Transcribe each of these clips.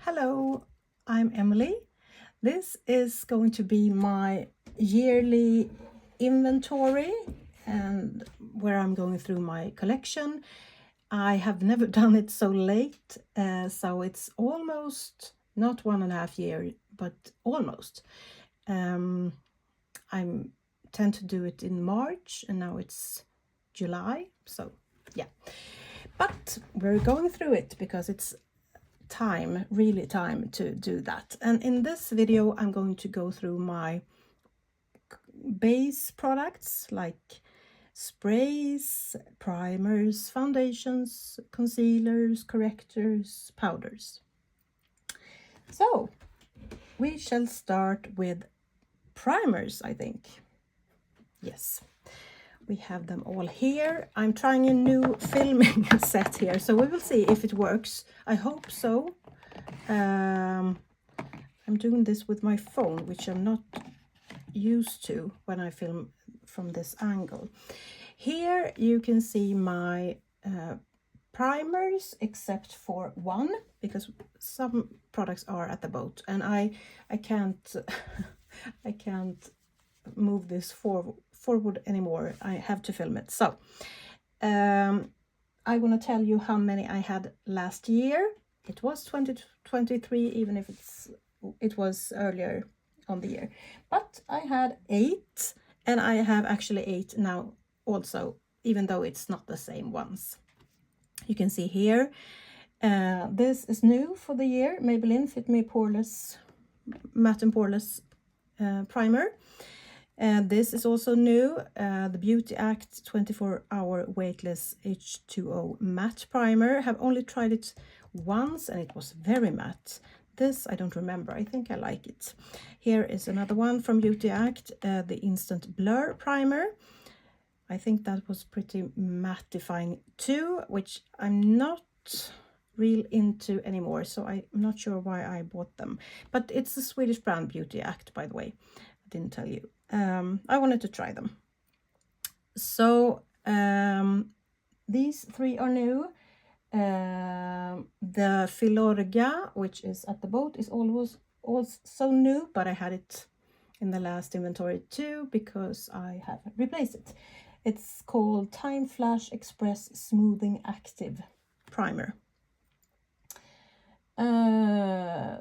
Hello, I'm Emily. This is going to be my yearly inventory and where I'm going through my collection. I have never done it so late, so it's almost not 1.5 years, but almost. I tend to do it in March and now it's July, so yeah. But we're going through it because it's really time to do that. And in this video I'm going to go through my base products like sprays, primers, foundations, concealers, correctors, powders. So we shall start with primers, I think. Yes, we have them all here. I'm trying a new filming set here, so we will see if it works. I hope so. I'm doing this with my phone, which I'm not used to when I film from this angle. Here you can see my primers, except for one, because some products are at the boat, and I can't I can't move this forward anymore. I have to film it. So I want to tell you how many I had last year. It was 2023, even if it was earlier on the year. But I had 8, and I have actually 8 now also, even though it's not the same ones. You can see here, this is new for the year, Maybelline Fit Me Poreless Matte and Poreless primer. This is also new, the Beauty Act 24-hour weightless H2O matte primer. I have only tried it once and it was very matte. This I don't remember. I think I like it. Here is another one from Beauty Act, the Instant Blur primer. I think that was pretty mattifying too, which I'm not real into anymore, so I'm not sure why I bought them. But it's a Swedish brand, Beauty Act, by the way. I didn't tell you. I wanted to try them. So these 3 are new. The Filorga, which is at the boat, is also new, but I had it in the last inventory too because I have replaced it. It's called Time Flash Express Smoothing Active Primer.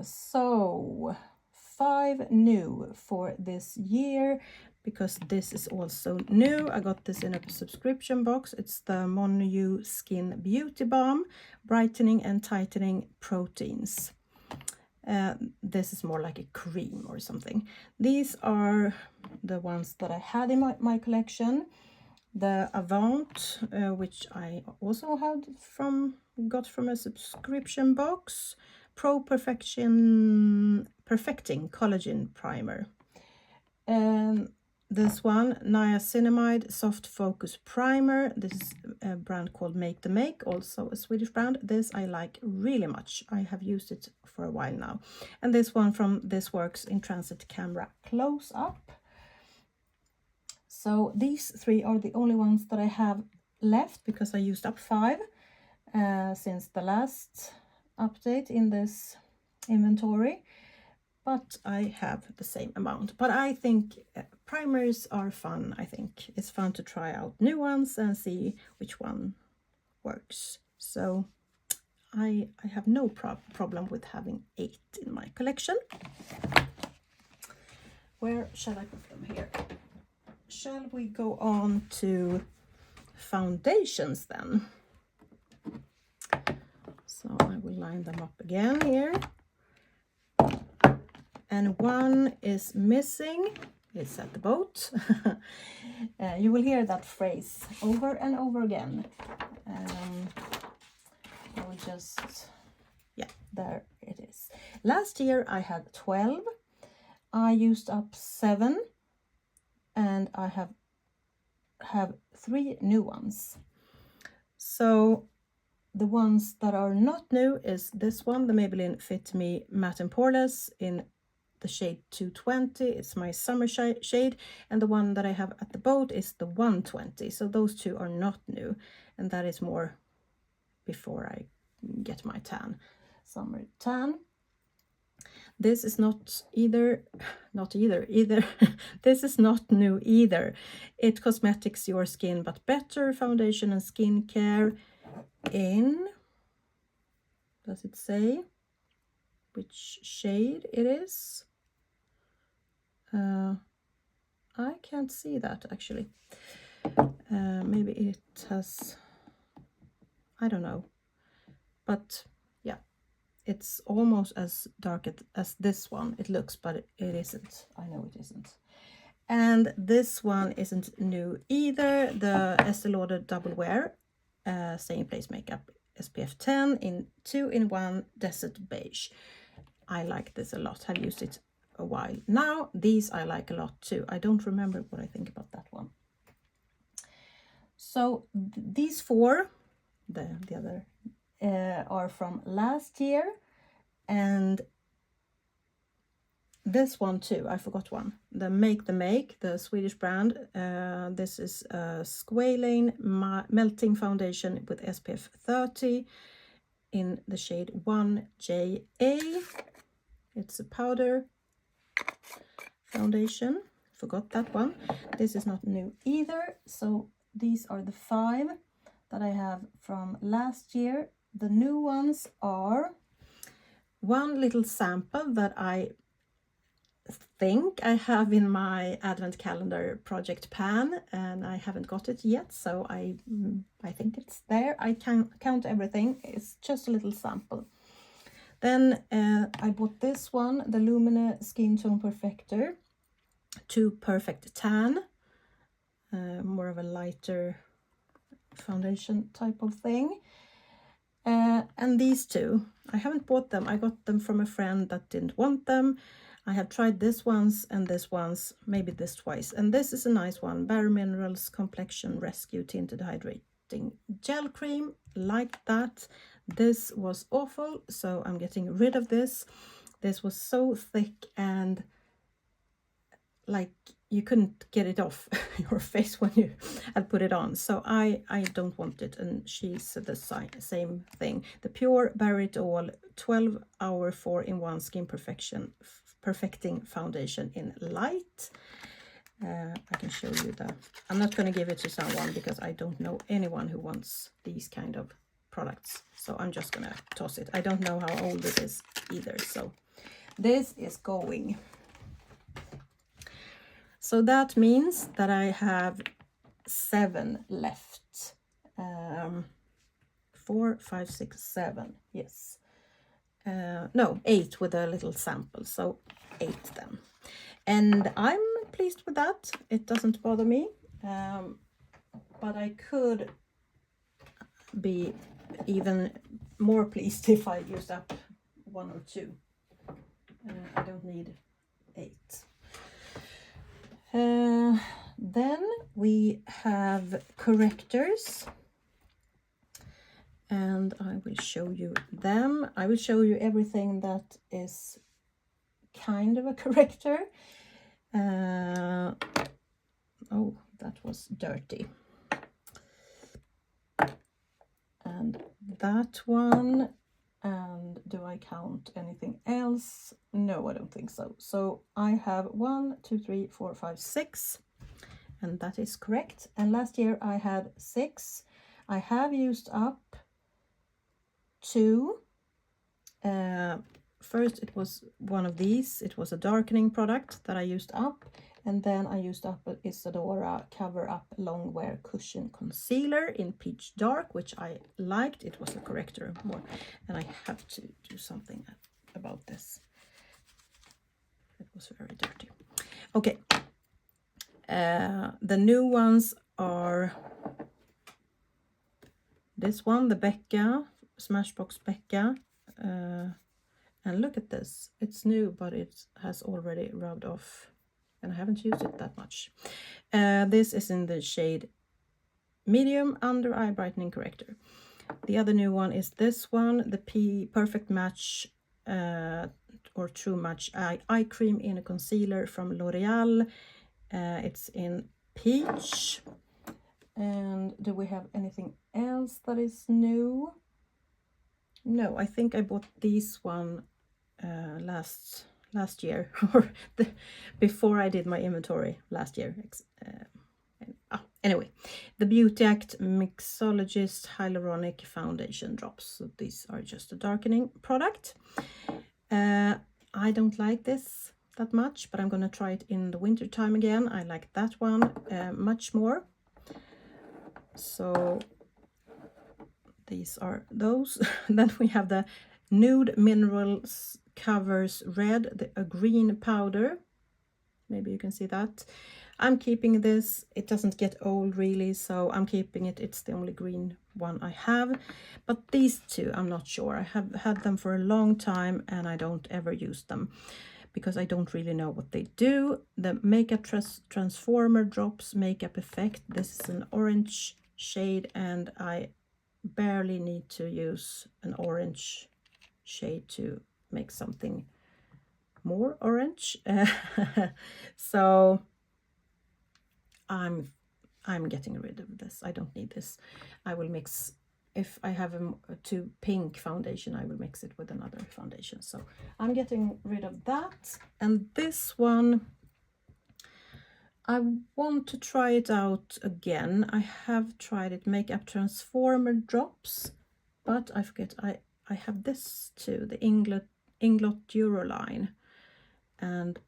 So 5 new for this year, because this is also new. I got this in a subscription box. It's the Monu Skin Beauty Balm, brightening and tightening proteins. This is more like a cream or something. These are the ones that I had in my collection. The Avant, which I also got from a subscription box. Pro Perfecting Collagen Primer. This one, Niacinamide Soft Focus Primer. This is a brand called Make the Make, also a Swedish brand. This I like really much. I have used it for a while now. And this one from This Works in Transit Camera Close Up. So these 3 are the only ones that I have left, because I used up 5 since the last update in this inventory. But I have the same amount. But I think primers are fun. I think it's fun to try out new ones and see which one works. So I have no problem with having 8 in my collection. Where shall I put them? Here. Shall we go on to foundations then? So I will line them up again here. And one is missing. It's at the boat. You will hear that phrase over and over again. I will just, yeah, there it is. Last year I had 12. I used up 7. And I have 3 new ones. So the ones that are not new is this one, the Maybelline Fit Me Matte and Poreless in the shade 220. It's my summer shade, and the one that I have at the boat is the 120. So those 2 are not new, and that is more before I get my tan, summer tan. This is not either. This is not new either. It cosmetics your skin but better, foundation and skincare in, does it say which shade it is? I can't see that actually. Maybe it has, I don't know, but yeah, it's almost as dark as this one it looks, but it isn't. I know it isn't. And this one isn't new either. The Estee Lauder Double Wear Stay in Place Makeup SPF 10 in 2-in-1 Desert Beige. I like this a lot. I've used it a while now. These I like a lot too. I don't remember what I think about that one. So these four, the other, are from last year, and this one too, I forgot one. The Make, the Swedish brand. This is a Squalane Melting Foundation with SPF 30 in the shade 1JA. It's a powder foundation. Forgot that one. This is not new either. So these are the 5 that I have from last year. The new ones are one little sample that I think I have in my advent calendar project pan, and I haven't got it yet, so I think it's there. I can't count everything. It's just a little sample. Then I bought this one, the Lumene Skin Tone Perfector 2 Perfect Tan, more of a lighter foundation type of thing. And these two, I haven't bought them. I got them from a friend that didn't want them. I have tried this once and this once, maybe this twice. And this is a nice one, Bare Minerals Complexion Rescue Tinted Hydrating Gel Cream, like that. This was awful, so I'm getting rid of this. This was so thick and like you couldn't get it off your face when you had put it on. So I don't want it, and she said the same thing. The Pure Bare It All 12-hour 4-in-1 Skin Perfecting Foundation in Light. I can show you that. I'm not going to give it to someone because I don't know anyone who wants these kind of products. So I'm just going to toss it. I don't know how old it is either. So this is going. So that means that I have 7 left. 4, 5, 6, 7. Yes. No, 8 with a little sample. So 8 then. And I'm pleased with that. It doesn't bother me. But I could be even more pleased if I used up 1 or 2. I don't need 8. Then we have correctors, and I will show you them. I will show you everything that is kind of a corrector. Oh, that was dirty. And that one. And do I count anything else? No, I don't think so. So I have 1, 2, 3, 4, 5, 6, and that is correct. And last year I had 6. I have used up 2. First it was one of these. It was a darkening product that I used up. And then I used up an Isadora Cover Up Long Wear Cushion Concealer in Peach Dark, which I liked. It was a corrector more. And I have to do something about this. It was very dirty. Okay. The new ones are this one, the Becca, Smashbox Becca. And look at this. It's new, but it has already rubbed off. And I haven't used it that much. This is in the shade Medium Under Eye Brightening Corrector. The other new one is this one, the Perfect Match or True Match Eye Cream in a Concealer from L'Oreal. It's in Peach. And do we have anything else that is new? No, I think I bought this one last last year, or before I did my inventory last year. Anyway, the Beauty Act Mixologist Hyaluronic Foundation Drops. So these are just a darkening product. I don't like this that much, but I'm going to try it in the winter time again. I like that one much more. So these are those. Then we have the Nude Minerals Covers Red, a green powder. Maybe you can see that. I'm keeping this. It doesn't get old really, so I'm keeping it. It's the only green one I have. But these two, I'm not sure. I have had them for a long time and I don't ever use them because I don't really know what they do. The Makeup Transformer Drops Makeup Effect. This is an orange shade and I barely need to use an orange shade to make something more orange. So I'm getting rid of this. I don't need this. I will mix, if I have a too pink foundation, I will mix it with another foundation. So I'm getting rid of that. And this one, I want to try it out again. I have tried it, Makeup Transformer Drops, but I forget I have this too, the Inglot Duroline, and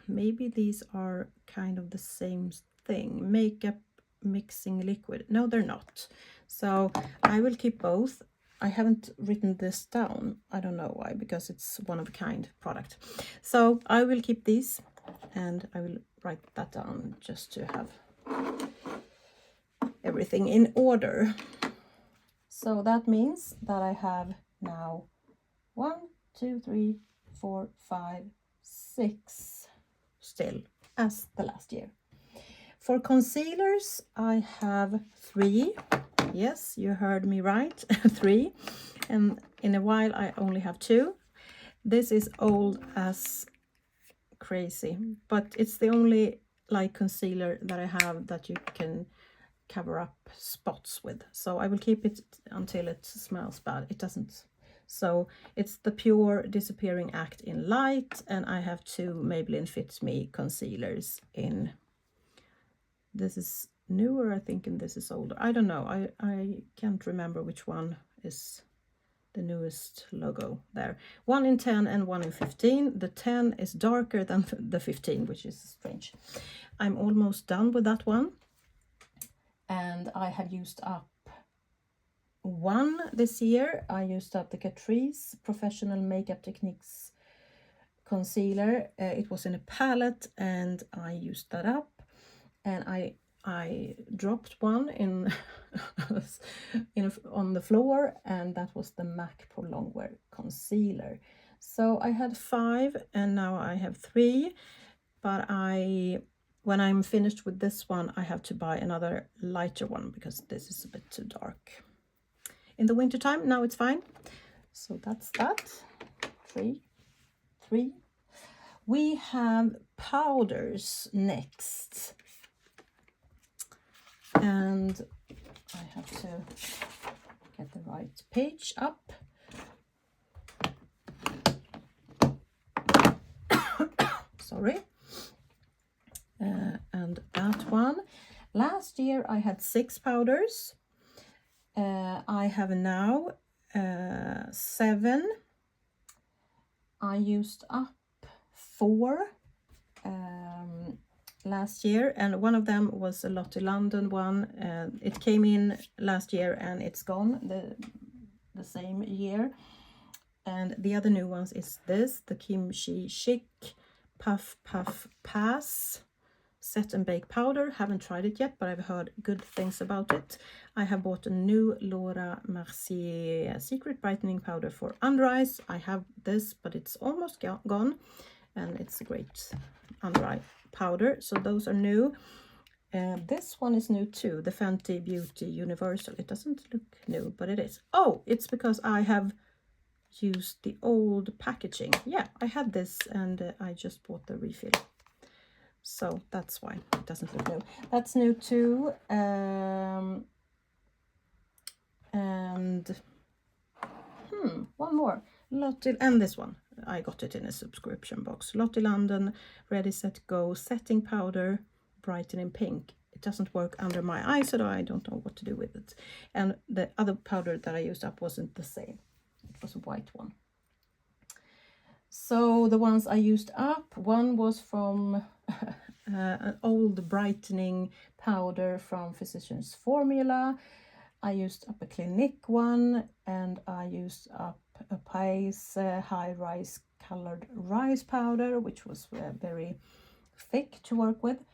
maybe these are kind of the same thing. Makeup mixing liquid. No, they're not. So I will keep both. I haven't written this down. I don't know why, because it's one of a kind product. So I will keep these and I will write that down just to have everything in order. So that means that I have now 1, 2, 3, 4, 5, 6 still as the last year. For concealers, I have 3. Yes, you heard me right, 3. And in a while, I only have 2. This is old as crazy, but it's the only like concealer that I have that you can cover up spots with. So I will keep it until it smells bad. It doesn't. So it's the Pure Disappearing Act in Light, and I have 2 Maybelline Fit Me concealers in. This is newer, I think, and this is older. I don't know. I can't remember which one is the newest logo there. 1 in 10 and 1 in 15. The 10 is darker than the 15, which is strange. I'm almost done with that one. And I have used up 1 this year. I used up the Catrice Professional Makeup Techniques concealer. It was in a palette and I used that up. And I dropped one in, on the floor, and that was the MAC Pro Longwear concealer. So I had 5 and now I have 3, but when I'm finished with this one, I have to buy another lighter one because this is a bit too dark. In the winter time, now it's fine. So that's that. 3. We have powders next. And I have to get the right page up. Sorry. And that one. Last year I had 6 powders. I have now 7. I used up 4 last year, and one of them was a Lottie London one. It came in last year and it's gone the same year. And the other new ones is this, the Kimchi Chic Puff Pass Set and Bake Powder. Haven't tried it yet, but I've heard good things about it. I have bought a new Laura Mercier Secret Brightening Powder for under eyes. I have this, but it's almost gone, and it's a great under eye powder. So those are new. This one is new too, the Fenty Beauty Universal. It doesn't look new, but it is. Oh, it's because I have used the old packaging. Yeah, I had this and I just bought the refill. So that's why it doesn't look new. That's new too. And one more. Lottie, and this one. I got it in a subscription box. Lottie London Ready Set Go setting powder, brightening pink. It doesn't work under my eyes, so I don't know what to do with it. And the other powder that I used up wasn't the same. It was a white one. So the ones I used up, one was from an old brightening powder from Physicians Formula. I used up a Clinique one, and I used up a Pais High Rise Colored Rice Powder, which was very thick to work with,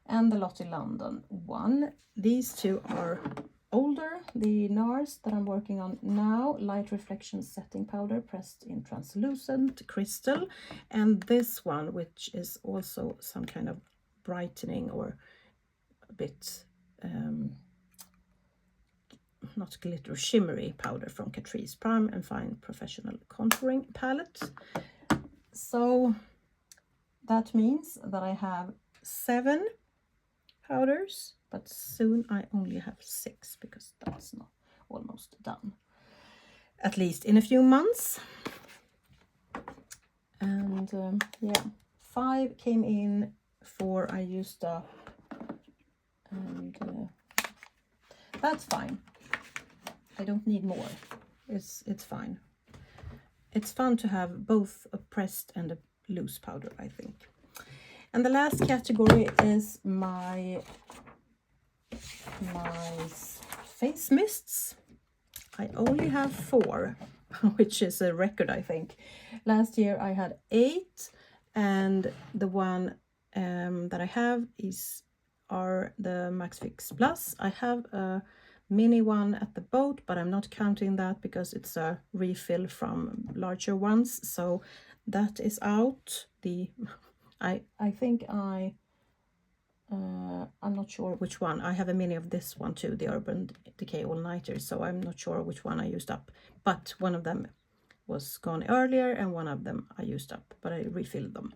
and the Lottie London one. These two are older. The NARS that I'm working on now, Light Reflection Setting Powder pressed in translucent crystal, and this one, which is also some kind of brightening or a bit not glitter, shimmery powder from Catrice Prime and Fine Professional Contouring Palette. So that means that I have 7 powders, but soon I only have 6 because that's not almost done, at least in a few months. And yeah, 5 came in, 4 I used up, and that's fine. I don't need more. It's fine. It's fun to have both a pressed and a loose powder, I think. And the last category is my face mists. I only have 4, which is a record, I think. Last year I had 8, and the one that I have are the Max Fix Plus. I have a mini one at the boat, but I'm not counting that because it's a refill from larger ones, so that is out. I think I'm not sure which one. I have a mini of this one too, the Urban Decay All Nighter, so I'm not sure which one I used up, but one of them was gone earlier and one of them I used up, but I refilled them.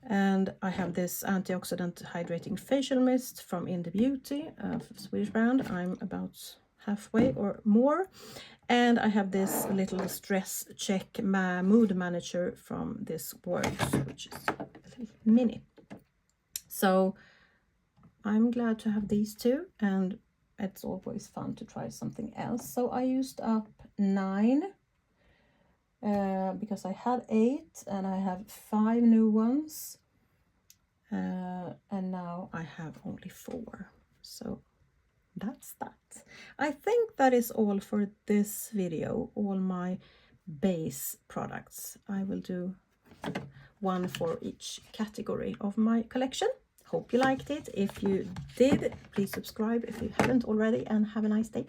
And I have this antioxidant hydrating facial mist from Indie Beauty, a Swedish brand. I'm about halfway or more. And I have this little stress check mood manager from this Works, which is a little mini. So I'm glad to have these 2, and it's always fun to try something else. So I used up 9 because I had 8 and I have 5 new ones, and now I have only 4. So that's that. I think that is all for this video, all my base products. I will do one for each category of my collection. Hope you liked it. If you did, please subscribe if you haven't already, and have a nice day.